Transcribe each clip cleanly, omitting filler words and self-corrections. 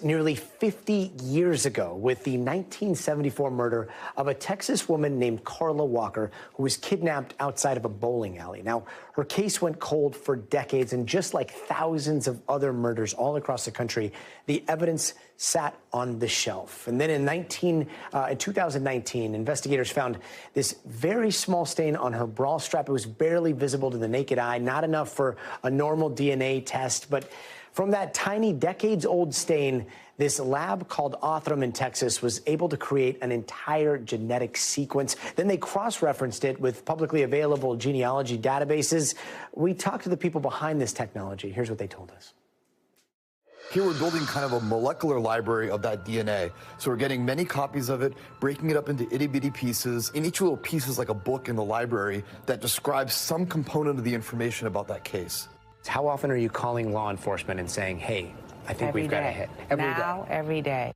nearly 50 years ago with the 1974 murder of a Texas woman named Carla Walker, who was kidnapped outside of a bowling alley. Now, her case went cold for decades, and just like thousands of other murders all across the country, the evidence sat on the shelf. And then in 2019, investigators found this very small stain on her bra strap. It was barely visible to the naked eye, not enough for a normal DNA test, but from that tiny decades-old stain, this lab called Othram in Texas was able to create an entire genetic sequence. Then they cross-referenced it with publicly available genealogy databases. We talked to the people behind this technology. Here's what they told us. Here we're building kind of a molecular library of that DNA. So we're getting many copies of it, breaking it up into itty-bitty pieces. And each little piece is like a book in the library that describes some component of the information about that case. How often are you calling law enforcement and saying, hey, I think we've got a hit? Every day.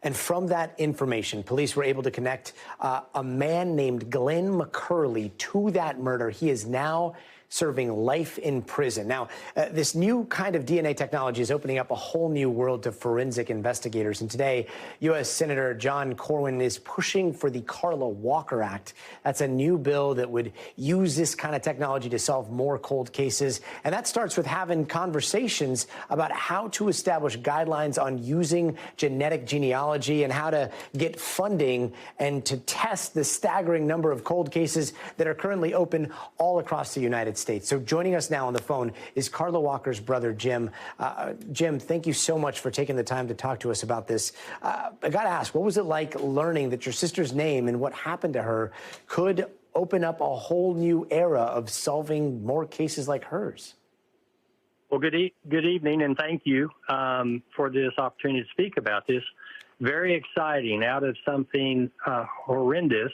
And from that information, police were able to connect a man named Glen McCurley to that murder. He is now serving life in prison. Now, this new kind of DNA technology is opening up a whole new world to forensic investigators. And today, U.S. Senator John Corwin is pushing for the Carla Walker Act. That's a new bill that would use this kind of technology to solve more cold cases. And that starts with having conversations about how to establish guidelines on using genetic genealogy and how to get funding and to test the staggering number of cold cases that are currently open all across the United States. So joining us now on the phone is Carla Walker's brother, Jim. Jim, thank you so much for taking the time to talk to us about this. I got to ask, what was it like learning that your sister's name and what happened to her could open up a whole new era of solving more cases like hers? Well, good evening, and thank you for this opportunity to speak about this. Very exciting. Out of something horrendous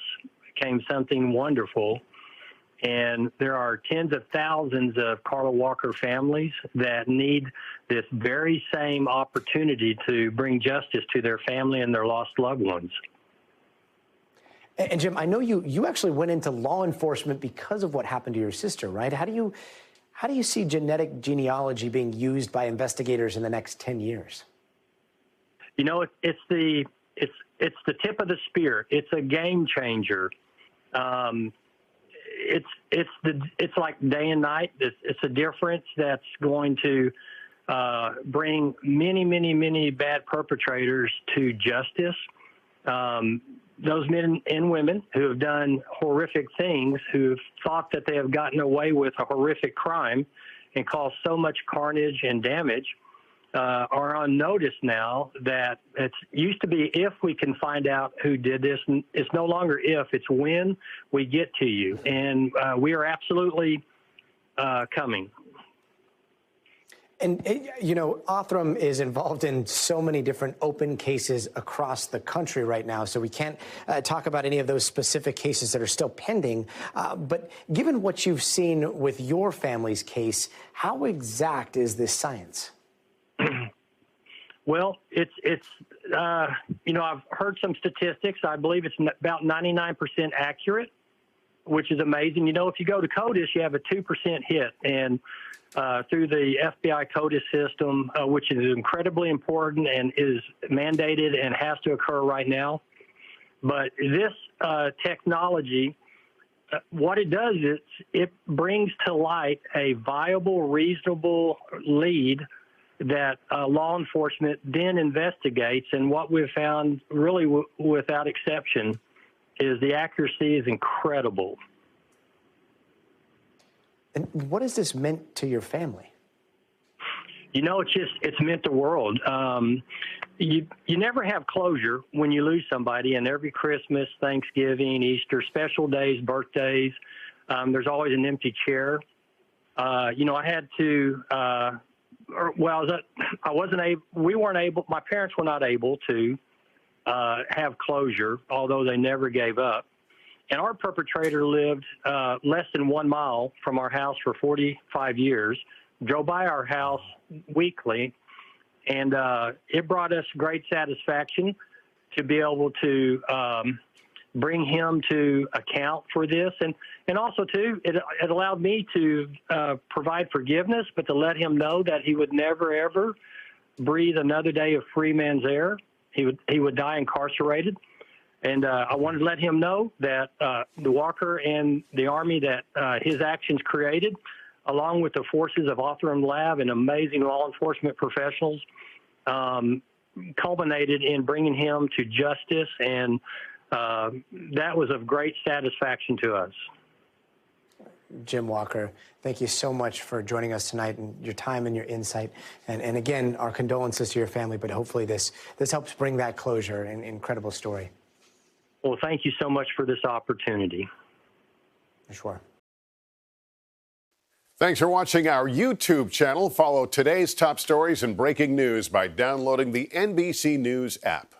came something wonderful. And there are tens of thousands of Carla Walker families that need this very same opportunity to bring justice to their family and their lost loved ones. And Jim, I know you actually went into law enforcement because of what happened to your sister, right? How do you see genetic genealogy being used by investigators in the next 10 years? You know, it's the tip of the spear. It's a game changer. It's like day and night. It's a difference that's going to bring many bad perpetrators to justice. Those men and women who have done horrific things, who have thought that they have gotten away with a horrific crime and caused so much carnage and damage, are on notice now that it used to be if we can find out who did this. It's no longer if, it's when we get to you. And we are absolutely coming. And, you know, Othram is involved in so many different open cases across the country right now, so we can't talk about any of those specific cases that are still pending. But given what you've seen with your family's case, how exact is this science? Well, it's you know, I've heard some statistics. I believe it's about 99% accurate, which is amazing. You know, if you go to CODIS, you have a 2% hit, and through the FBI CODIS system, which is incredibly important and is mandated and has to occur right now. But this technology, what it does is it brings to light a viable, reasonable lead that law enforcement then investigates. And what we've found, really without exception, is the accuracy is incredible. And what has this meant to your family? You know, it's meant the world. You never have closure when you lose somebody, and every Christmas, Thanksgiving, Easter, special days, birthdays, there's always an empty chair. You know, I had to, we weren't able, my parents were not able to have closure, although they never gave up. And our perpetrator lived less than 1 mile from our house for 45 years, drove by our house weekly, and it brought us great satisfaction to be able to bring him to account for this. And also, too, it allowed me to provide forgiveness, but to let him know that he would never, ever breathe another day of free man's air, he would die incarcerated. And I wanted to let him know that the Walker and the Army that his actions created, along with the forces of Othram Lab and amazing law enforcement professionals, culminated in bringing him to justice, and that was of great satisfaction to us. Jim Walker, thank you so much for joining us tonight, and your time and your insight. And again, our condolences to your family, but hopefully this helps bring that closure. An incredible story. Well, thank you so much for this opportunity. Sure. Thanks for watching our YouTube channel. Follow today's top stories and breaking news by downloading the NBC News app.